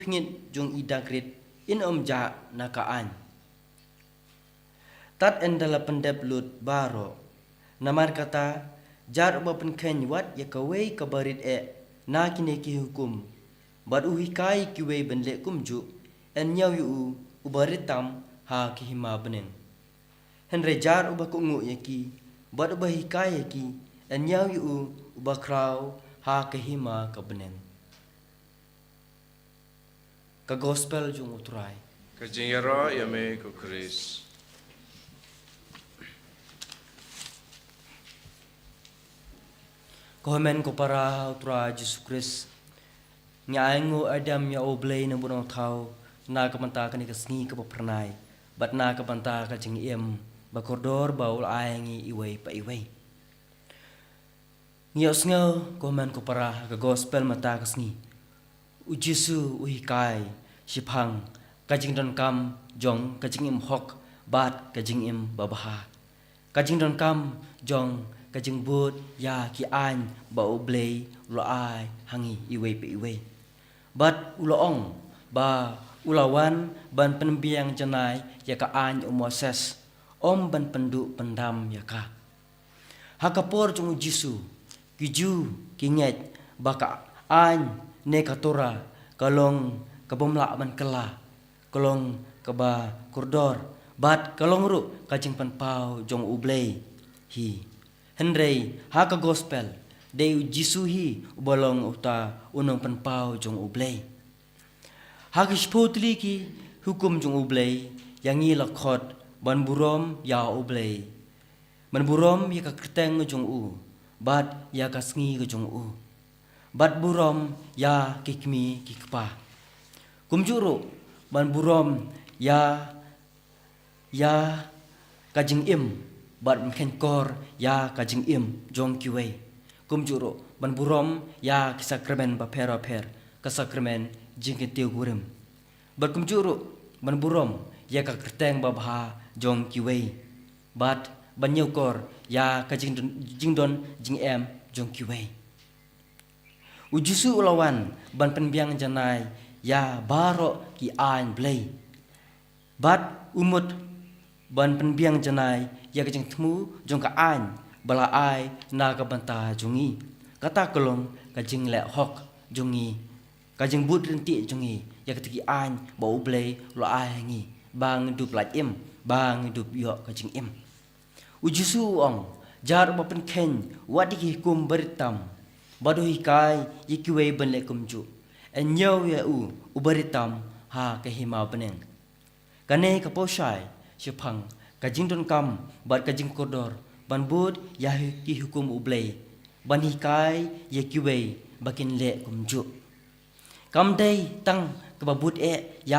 Pingit jung idagrit in ja nakaan. Tat endala pendep lut baro. Namar kata jar uba penken wat ya kawai kabarit na kine ki hukum. Bad uhikai kiwe benle kumju en nyaw yu ubaritam ha ki hima benen. Henre jar uba kungu yaki bad uba hikai yaki en nyaw yu uba kraw ha ki hima ka benen. Ka gospel jung utrai. Kajingero yame ko Chris. Kohemen ko para utrai Jesus Christ. Nyaengu Adam ya oblay na bunong tao na kapanta ka ni kasngi ka papranay. Bat na kapanta ka jing ba kordor baul ayangi iway pa iway. Ngiyos nga kohemen ko para ka gospel mata kasngi. Ujisu uhikai sipang kajing don kam jong kajing hok bat kajing babaha. Kajing don kam jong kajing bud ya ki an ba oblay lo ai hangi iway pe iway. Bat uloong ba ulawan ban penbiang janai ya ka an Moses ban pendu pendam ya ka. Hakapor jong Jisu kiju kinget baka an ne katora kalong kabomla ban kela kalong kaba kordor bat kalong ru kajing panpau jong ublay hi henrei haka gospel deu Jisu hi bolong uta unong panpau jong ublay haka spotli ki hukum jong ublay yang i lakhot ban burom ya ublay ban burom ya ka kerteng jong u bat ya ka sngi jong u bat burom ya kikmi kikpa kumjuru ban burom ya kajing bat mkenkor ya kajing jong kiwe kumjuru ban burom ya kisakremen ba per kasakremen jingketiu gurim bat kumjuru ban burom ya ka kerteng ba bha jong kiwe bat ban nyukor ya kajing jingdon jing jong kiwe. Ujusu ulawan ban penbiang janai ya baro ki an blay. Bat umut ban penbiang janai ya kajing temu jong ka an bala ai na ka banta jongi. Kata kolong kajing le hok jongi. Kajing bud renti jongi ya katiki an ba blay lo ai ngi bang dup lat bang dup yo kajing Ujusu ong jar ba penken wadi hukum beritam. Badu hikai yikiwe benle kumju en nyaw ya ubaritam ha kahima beneng kane kaposhai sipang kajing don kam bat kajing kodor ban bud ya ki hukum ublay ban hikai yikiwe bakin le kumju kam dai tang kababut ya